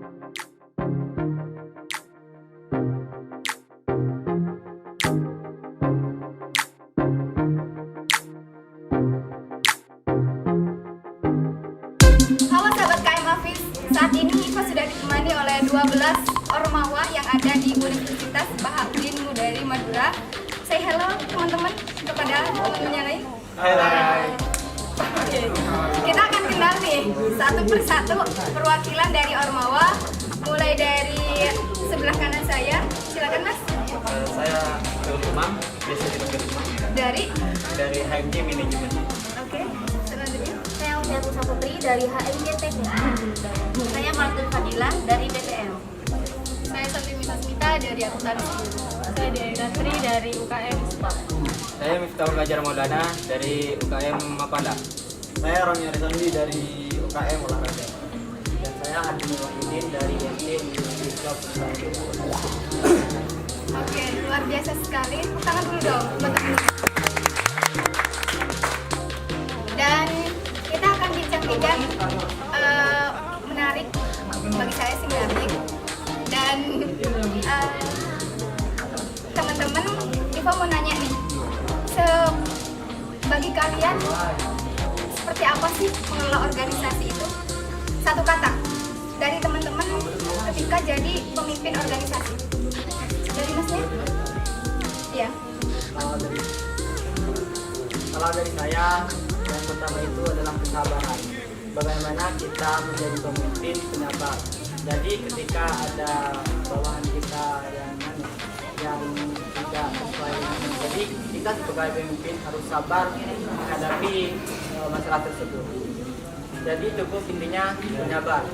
Halo sahabat KM Hafiz, saat ini Iva sudah ditemani oleh 12 ormawa yang ada di Universitas Bahaudin Mudari Madura. Say hello teman-teman kepada teman-temannya lain. Hai. Oke, kita akan kenal nih satu persatu perwakilan dari ormawa. Mulai dari sebelah kanan saya, silakan Mas. Saya Umam, biasa dipanggil Umam. Dari HMJ Manajemen. Oke, selanjutnya. Saya Usia Musa Putri dari HMJ Teknik. Saya Martin Fadila dari BTM. Saya Santi Misasmita dari akuntansi. Saya Dewi Ratri dari UKM Sport. Saya Miftahul Gajar Maulana dari UKM Mapada. Saya Romi Arisandi dari UKM Olahraga. Dan saya Hadi Muhammad dari MT Indonesia Pusat. Oke, luar biasa sekali. Tepuk tangan dulu dong buat teman-teman. Dan kita akan bincang-bincang menarik, bagi saya sih menarik. Dan teman-teman, Iva mau nanya nih, bagi kalian seperti apa sih mengelola organisasi itu? Satu kata dari teman-teman ketika jadi pemimpin organisasi. Dari Masnya? Iya. Kalau dari saya, yang pertama itu adalah kesabaran. Bagaimana kita menjadi pemimpin penyabar. Jadi ketika ada bawahan kita yang tidak sesuai dengan, jadi kita sebagai pemimpin harus sabar menghadapi masalah tersebut. Jadi cukup intinya penyabar.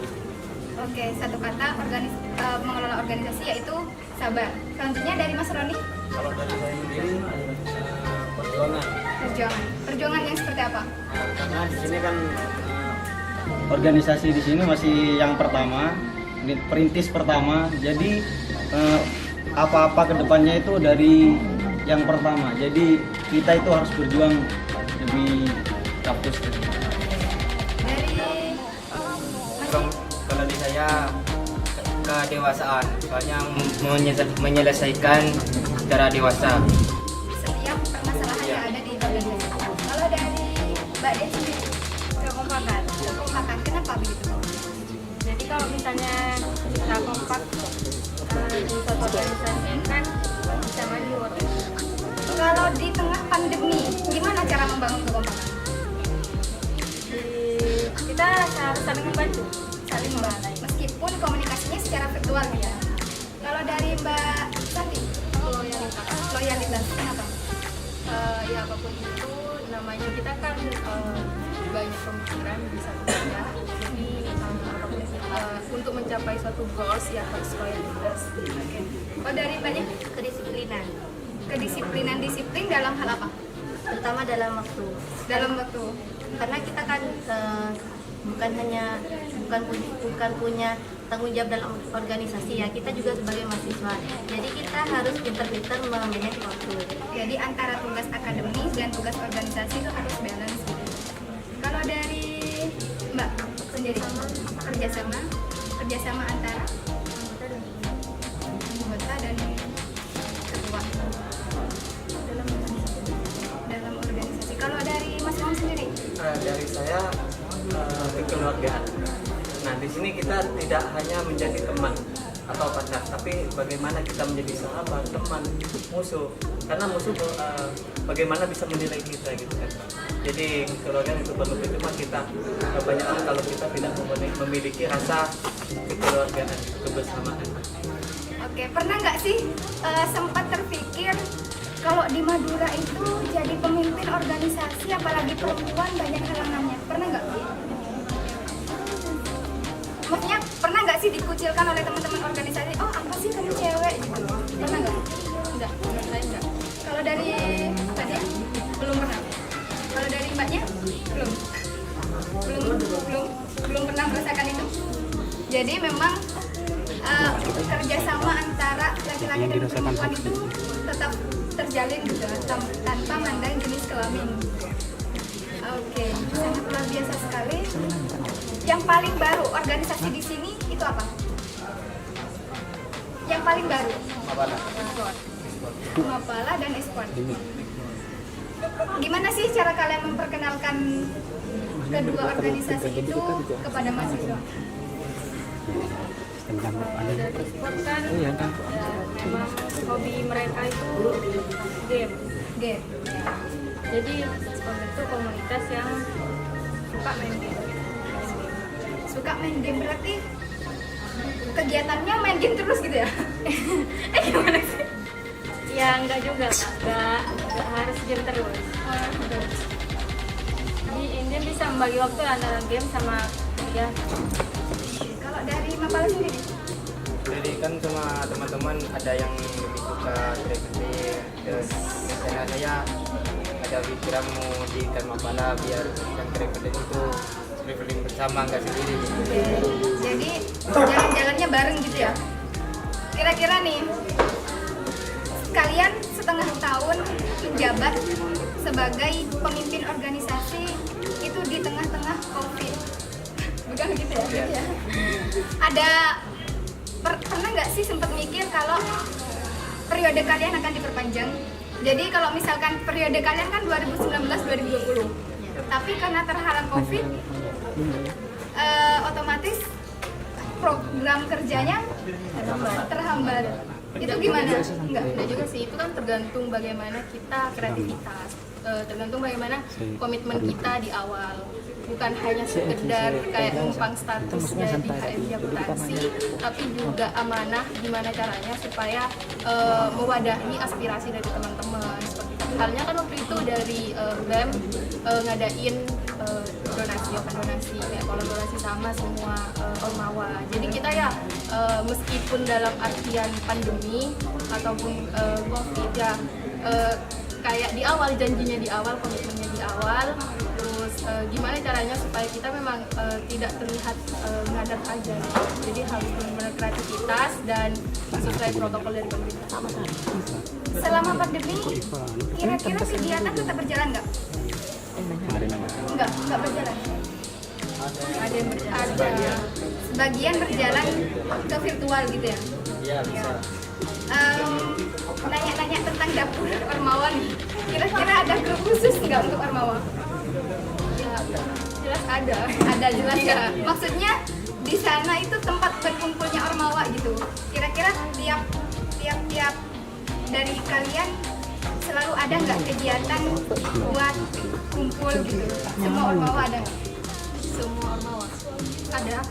Oke, satu kata mengelola organisasi yaitu sabar. Selanjutnya dari Mas Roni, Kalau dari saya sendiri perjuangan. perjuangan yang seperti apa? Karena di sini kan organisasi di sini masih yang pertama, perintis pertama. Jadi apa-apa kedepannya itu dari yang pertama. Jadi kita itu harus berjuang lebih kapus. Dari kalau di saya kedewasaan, soalnya menyelesaikan secara dewasa. setiap permasalahan yang ada di organisasi. Kalau dari Mbak Des sendiri, kekompakan. Kenapa begitu? Jadi kalau misalnya kita kompak di suatu organisasi kan bisa maju. Kalau di tengah pandemi, gimana cara membangun kekompakan? Kita harus saling membantu. Saling membantu, meskipun komunikasinya secara virtual ya. Kalau dari Mbak Santi, loyalitas, kenapa? Ya apapun itu namanya kita kan banyak pemikiran di satu bidang. Jadi apapun untuk mencapai suatu goals ya harus loyalitas. Oke. Oh, dari Mbaknya? Kedisiplinan, Disiplin dalam hal apa? terutama dalam waktu. Dalam waktu. Karena kita kan bukan punya tanggung jawab dalam organisasi ya, kita juga sebagai mahasiswa. Jadi kita harus pintar-pintar memanage waktu. Jadi antara tugas akademis dan tugas organisasi itu harus balance gitu. Kalau dari Mbak sendiri, kerjasama antara anggota dan ketua dalam organisasi. Kalau dari Mas Imam sendiri, Dari saya kekeluargaan. Nah, di sini kita tidak hanya menjadi teman atau pacar, tapi bagaimana kita menjadi sahabat, teman, musuh. Karena musuh bagaimana bisa menilai kita gitu kan. Jadi kekeluargaan itu perlu, cuma kita banyak hal kalau kita tidak memiliki rasa kekeluargaan, kebersamaan. oke, pernah nggak sih sempat terpikir kalau di Madura itu jadi pemimpin organisasi apalagi perempuan banyak halangannya? Pernah nggak? Maksudnya pernah nggak sih dikucilkan oleh teman-teman organisasi? Oh, apa sih kamu cewek gitu? Pernah nggak? Enggak, saya enggak. Kalau dari tadi belum pernah. Kalau dari Mbaknya belum pernah merasakan itu. Jadi memang kerjasama antara laki-laki dan perempuan itu tetap terjalin gitu tanpa mandang jenis kelamin. Oke, sangat luar biasa sekali. Yang paling baru organisasi di sini itu apa? yang paling baru? Mapala. Mapala dan Esport. Gimana sih cara kalian memperkenalkan kedua organisasi itu kepada mahasiswa? Dari sport kan ya, memang hobi mereka itu game. Game. Jadi sport itu komunitas yang suka main game. Suka main game berarti kegiatannya main game terus gitu ya? Gimana sih? Ya enggak juga, enggak harus game terus. Jadi ini bisa membagi waktu antara game sama kuliah. Kalau dari Mapala sendiri? Jadi kan cuma teman-teman ada yang lebih suka traveling, terus misalnya saya ada pikiran mau di Mapala biar yang traveling itu traveling bersama nggak sendiri. Jadi jalan-jalannya bareng gitu ya? Kira-kira nih, kalian setengah tahun menjabat sebagai pemimpin organisasi itu di tengah-tengah COVID. Bukan gitu ya? Iya. Ya. Ada pernah nggak sih sempat mikir kalau periode kalian akan diperpanjang? Jadi kalau misalkan periode kalian kan 2019-2020, tapi karena terhalang COVID, otomatis program kerjanya terhambat. Itu gimana? Enggak. Nah juga sih, itu kan tergantung bagaimana kita kreativitas, tergantung bagaimana komitmen kita di awal. Bukan hanya sekedar kayak numpang status jadi HMJ akuntansi, tapi juga amanah gimana caranya supaya mewadahi aspirasi dari teman-teman. Seperti itu. Halnya kan waktu itu dari BEM ngadain donasi, open donasi, kayak kolaborasi sama semua ormawa. Jadi kita ya meskipun dalam artian pandemi ataupun COVID ya kayak di awal janjinya di awal, komitmennya di awal, terus gimana caranya supaya kita memang tidak terlihat ngadap aja. Jadi harus benar-benar kreativitas dan sesuai protokol dari pemerintah. Selama pandemi, kira-kira kegiatan tetap berjalan nggak? Nggak berjalan. Ada yang berjalan. Sebagian berjalan ke virtual gitu ya? Iya bisa. Nanya-nanya tentang dapur Ormawa nih. Kira-kira ada grup khusus nggak untuk Ormawa? Ya, jelas ada. Ada jelas ya. Maksudnya di sana itu tempat berkumpulnya Ormawa gitu. Kira-kira tiap dari kalian selalu ada nggak kegiatan buat kumpul gitu? Semua Ormawa ada nggak? Semua ormawa Ada.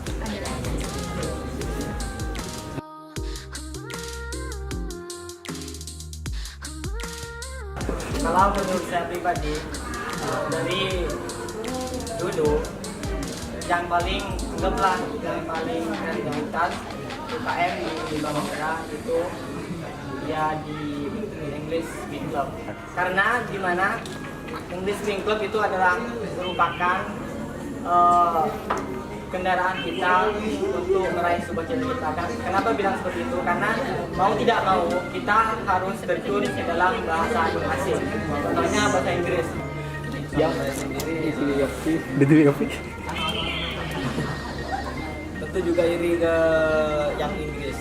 Kalau menurut saya pribadi dari dulu yang paling anggaplah yang paling kreativitas UKM di Bawang itu ya di English Swing Club. Karena di mana English Swing Club itu adalah merupakan kendaraan kita untuk meraih sebuah cita-cita. Kenapa bilang seperti itu? Karena mau tidak mau kita harus terjun ke dalam bahasa asing. Contohnya bahasa Inggris. Yang saya sendiri tentu juga iri ke yang Inggris.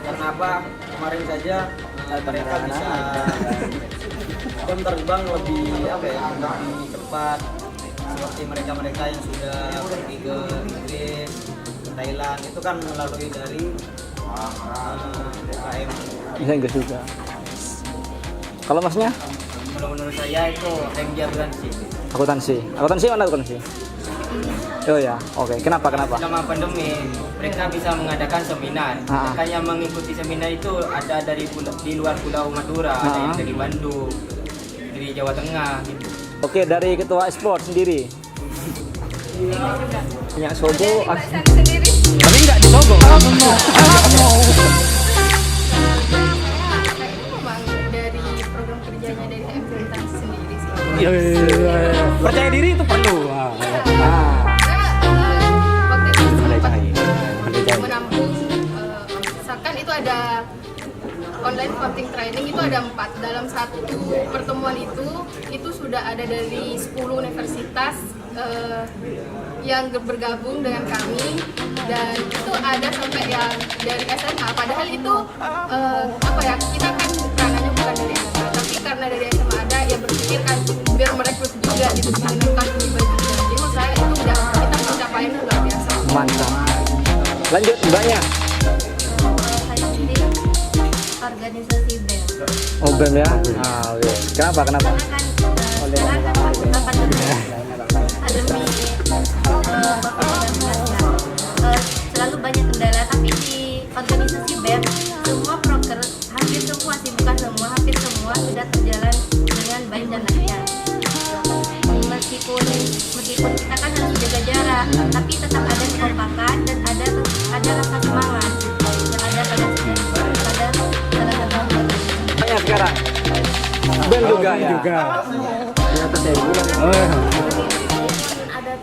Karena apa? Kemarin saja mereka bisa jam terbang lebih lebih cepat seperti mereka yang sudah pergi ke Inggris, ke Thailand itu kan melalui dari UKM. Bisa Inggris juga. Kalau masnya? Menurut saya itu HMJ akuntansi. Akuntansi mana akuntansi? Oh ya, oke. Kenapa? Selama pandemi mereka bisa mengadakan seminar. Mereka yang mengikuti seminar itu ada dari di luar Pulau Madura, ada yang dari Bandung, dari Jawa Tengah gitu. Oke, dari ketua e-sport sendiri. Minyak Sobo. Dari Mbak Sani sendiri. Tapi nggak di Sobo. Ini memang dari program kerjanya dari HMJ akuntansi sendiri sih. Percaya diri itu perlu. Waktu itu sempat menampung, misalkan itu ada online voting training itu ada 4. Dalam satu pertemuan itu sudah ada dari 10 universitas yang bergabung dengan kami dan itu ada sampai yang dari SMA, padahal itu apa ya, kita kan ranahnya bukan dari SMA, tapi karena dari SMA ada ya berpikir kan biar merekrut juga gitu, menentukan juga. Jadi menurut saya itu udah kita pencapaian luar biasa. Mantap. Lanjut mbaknya. Saya sendiri organisasi BEM. Oh BEM ya. Ah, oke. Kenapa? Karena kan sekarang kan apa pandemi selalu banyak kendala, tapi di organisasi BEM semua proker, hampir semua sih, bukan semua, hampir semua sudah berjalan dengan baik dan lancar. Meskipun kita kan harus jaga jarak, tapi tetap ada kekompakan dan ada rasa semangat yang ada pada salah satu anggota. Mbaknya sekarang. BEM juga ya. Ada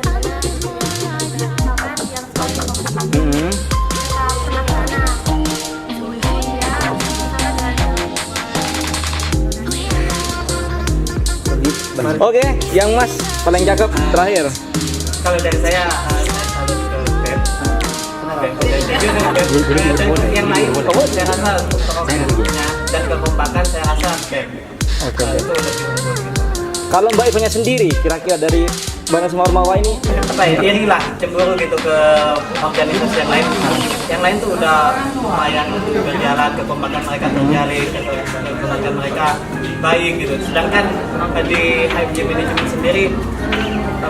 terkena semangat yang selalu Hmm. pelaksana. Kemudian Oke, yang Mas paling cakep terakhir. Kalau dari saya salut ke BEM. Yang lain saya rasa untuk organisasinya dan kekompakan saya rasa BEM. Oke. Itu lebih unggul gitu. Kalau Mbak Ivanya sendiri, kira-kira dari Banas Ormawa ini, Apa ya, irilah cemburu gitu ke organisasi yang lain. Yang lain tuh udah lumayan berjalan, kekompakan mereka terjalin, kekompakan mereka baik gitu. Sedangkan di HMJ Management sendiri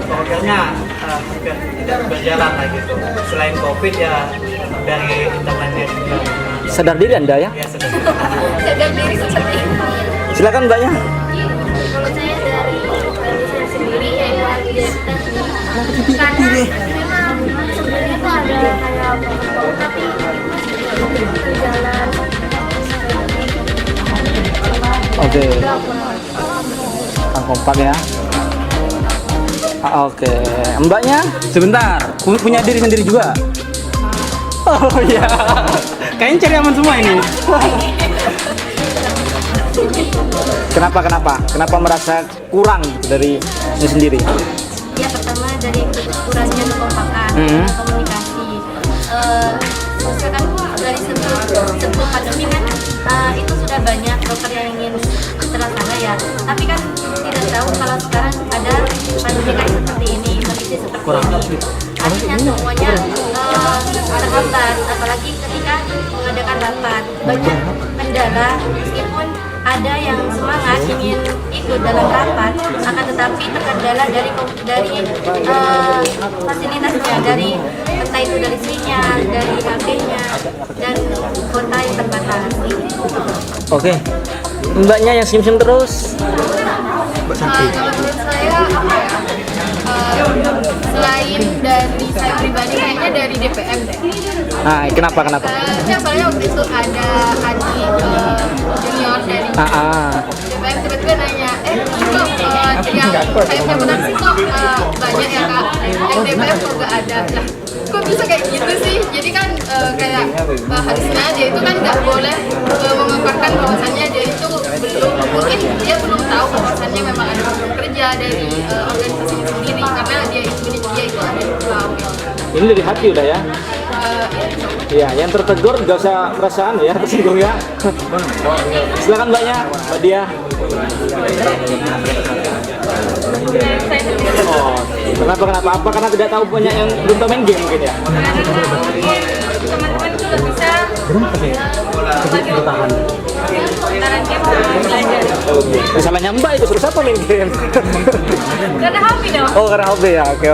programnya hampir tidak berjalan lah gitu. Selain COVID ya dari internetnya juga. sadar diri Anda ya. Ya sedang. sadar diri seperti itu. Silakan Mbaknya. Kalau saya dari saya sendiri yaitu aktivitas ini, karena memang sebenarnya itu ada kayak protokol, tapi masih berjalan. Oke. Kompak ya. Oke, Mbaknya sebentar, punya diri sendiri juga. Oh iya, kayaknya cari aman semua ini. Kenapa merasa kurang gitu dari ini sendiri? Ya pertama dari kurangnya kekompakan, komunikasi. Misalkan dari sebelum pandemi kan itu sudah banyak broker yang ingin terlaksana ya. Tapi kan tidak tahu kalau sekarang ada pandemi kayak seperti ini, kondisi seperti ini. Artinya semuanya terhambat, apalagi ketika mengadakan rapat. Banyak kendala, meskipun ada yang semangat ingin ikut dalam rapat, akan tetapi terkendala dari fasilitasnya, dari entah itu dari sinyal, dari HP-nya, dan kota yang terbatas. Oke, Mbaknya yang senyum-senyum terus. Kalau menurut saya apa ya? Selain dari saya pribadi, kayaknya dari DPM deh. Nah, kenapa? Ya soalnya waktu itu ada adik junior dari DPM tiba-tiba nanya, kok yang kayaknya benar sih kok banyak ya kak, yang DPM kok gak ada lah. Kok bisa kayak gitu sih? Jadi kan kayak harusnya dia itu kan nggak boleh mengungkapkan bahwasannya dia itu mungkin dia belum tahu bahwasannya memang ada program kerja dari organisasi itu sendiri, karena dia itu ada di pulau. Ini dari hati udah ya? Iya, yang tertegur nggak usah perasaan ya, tersinggung ya. Silakan Mbaknya, Mbak Dia. Oh, kenapa? Apa karena tidak tahu banyak yang belum tahu main game mungkin ya? Teman-teman juga bisa bertahan game belajar. Masalahnya Mbak itu suruh siapa main game? Karena hobi dong. Oh karena hobi ya, oke.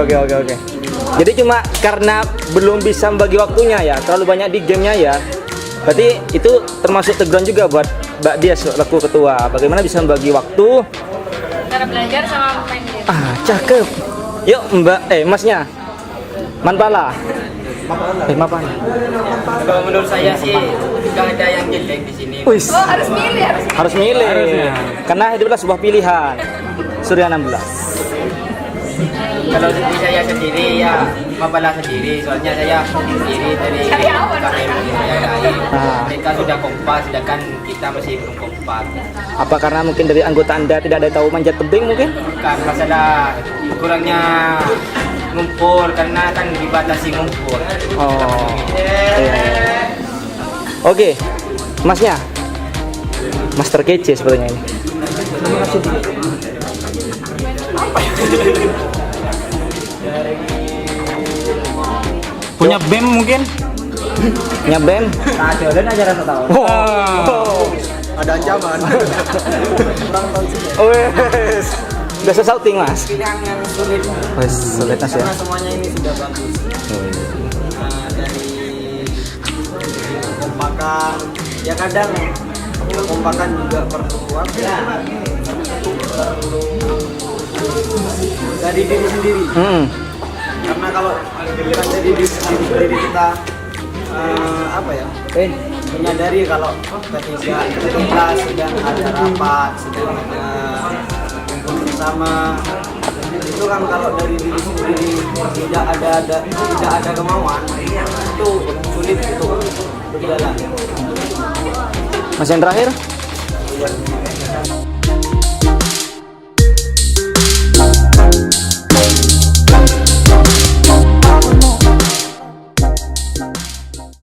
Jadi cuma karena belum bisa membagi waktunya ya, terlalu banyak di gamenya ya. Berarti itu termasuk teguran juga buat Mbak Dia selaku ketua. Bagaimana bisa membagi waktu? Cara belajar sama main game. Cakep. Yuk Masnya. Manpala. Mapala. Kalau menurut saya sih nggak ada yang jelek di sini. Wis. Harus milih. Harus milih. Karena itu adalah sebuah pilihan. Surya 16. Kalau di saya sendiri ya Mapala sendiri, soalnya saya sendiri dari KM yang lain. Mereka sudah kompak, sedangkan kita masih belum kompak. Apa karena mungkin dari anggota Anda tidak ada tahu manjat tebing mungkin? Bukan masalah kurangnya ngumpul karena kan dibatasi ngumpul. Oh. Iya. Oke. Masnya. Mas terkece sepertinya ini. Punya BEM mungkin? Punya BEM. Ada dan aja rasa tahu. Oh. Ada ancaman. Oh, wes. Udah shouting, Mas. Pilihan yang sulit Wes, sulit Mas ya. karena semuanya ini sudah bagus. Dari kekompakan, ya kadang kekompakan juga perlu apa ya? Perlu dari diri sendiri. Karena kalau giliran dari diri sendiri kita apa ya? Menyadari kalau ketika kita sedang ada rapat, sedang ada kumpul bersama, itu kan kalau dari diri sendiri tidak ada kemauan, itu sulit untuk berjalan. Mas yang terakhir?